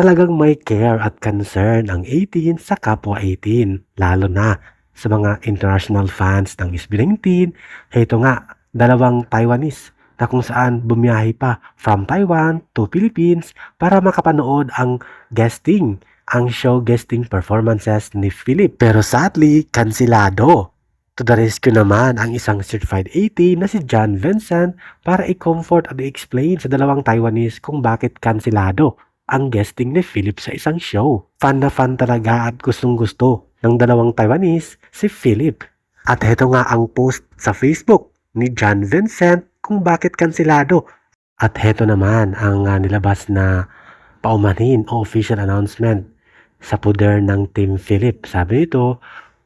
Talagang may care at concern ang 18 sa kapwa 18, lalo na sa mga international fans ng SB19. Ito nga, dalawang Taiwanese na kung saan bumiyahe pa from Taiwan to Philippines para makapanood ang show guesting performances ni Philip. Pero sadly, kansilado. To the rescue naman ang isang certified 18 na si John Vincent para i-comfort at i-explain sa dalawang Taiwanese kung bakit kansilado ang guesting ni Philip sa isang show. Fan na fan talaga at gustong-gusto ng dalawang Taiwanese si Philip. At heto nga ang post sa Facebook ni John Vincent kung bakit kansilado. At heto naman ang nilabas na paumanhin o official announcement sa puder ng Team Philip. Sabi nito,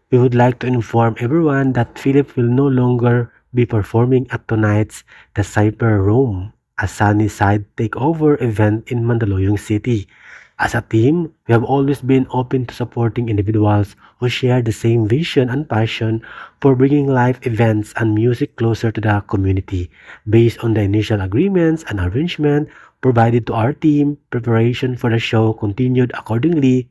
"We would like to inform everyone that Philip will no longer be performing at tonight's The Cyber Room, a Sunnyside takeover event in Mandaluyong City. As a team, we have always been open to supporting individuals who share the same vision and passion for bringing live events and music closer to the community. Based on the initial agreements and arrangement provided to our team, preparation for the show continued accordingly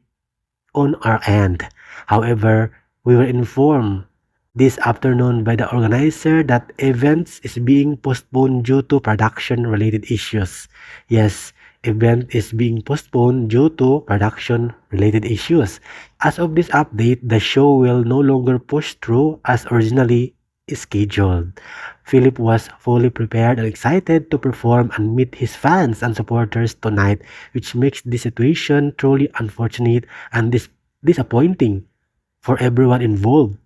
on our end. However, we were informed this afternoon by the organizer that events is being postponed due to production-related issues." Yes, event is being postponed due to production-related issues. As of this update, the show will no longer push through as originally scheduled. Philip was fully prepared and excited to perform and meet his fans and supporters tonight, which makes this situation truly unfortunate and disappointing for everyone involved,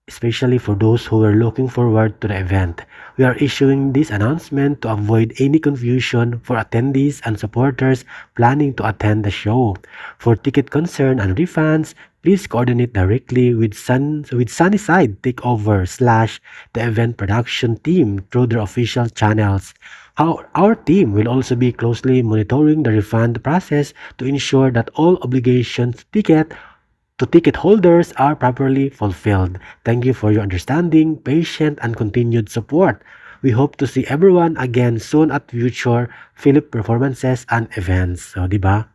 especially for those who were looking forward to the event. We are issuing this announcement to avoid any confusion for attendees and supporters planning to attend the show. For ticket concern and refunds, please coordinate directly with Sunnyside Takeover / the event production team through their official channels. Our team will also be closely monitoring the refund process to ensure that all obligations to ticket holders are properly fulfilled. Thank you for your understanding, patience, and continued support. We hope to see everyone again soon at future Philip performances and events. So, di ba?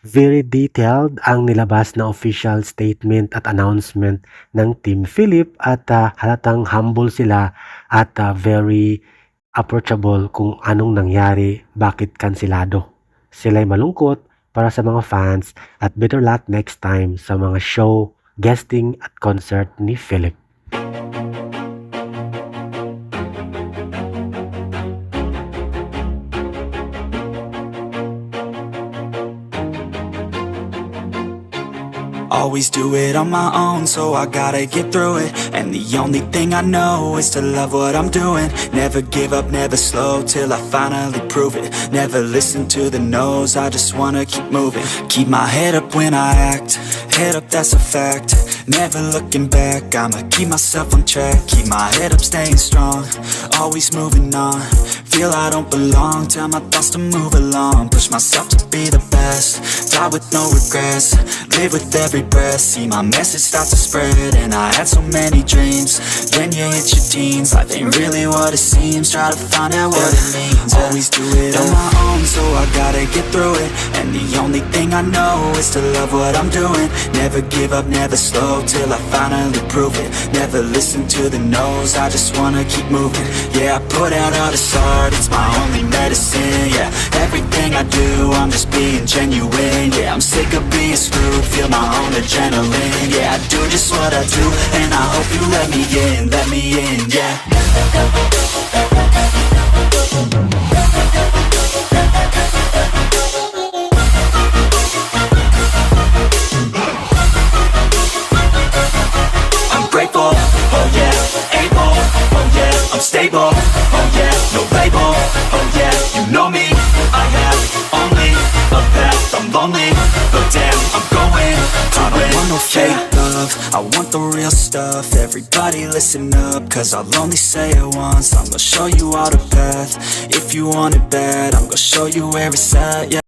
Very detailed ang nilabas na official statement at announcement ng Team Philip at halatang humble sila at very approachable kung anong nangyari, bakit kansilado. Sila'y malungkot para sa mga fans at better luck next time sa mga show, guesting at concert ni Philip. Always do it on my own, so I gotta get through it. And the only thing I know is to love what I'm doing. Never give up, never slow, till I finally prove it. Never listen to the no's, I just wanna keep moving. Keep my head up when I act, head up, that's a fact. Never looking back, I'ma keep myself on track. Keep my head up, staying strong, always moving on. Feel I don't belong, tell my thoughts to move along. Push myself to be the best, die with no regrets. Live with every breath, see my message start to spread. And I had so many dreams, then you hit your teens. Life ain't really what it seems, try to find out what it means. Always do it on my own, so I gotta get through it. And the only thing I know is to love what I'm doing. Never give up, never slow, till I finally prove it. Never listen to the no's, I just wanna keep moving. Yeah, I put out all this art, it's my only medicine. Yeah, everything I do, I'm just being genuine. Yeah, I'm sick of being screwed, feel my own adrenaline. Yeah, I do just what I do, and I hope you let me in, yeah. I'm grateful, oh yeah, able, oh yeah, I'm stable, oh yeah, no label, oh yeah, you know me, I have only a path, I'm lonely, but damn, I'm going to win. I don't want no fake love, I want the real stuff. Everybody listen up, cause I'll only say it once. I'm gonna show you all the path, if you want it bad, I'm gonna show you where it's at, yeah.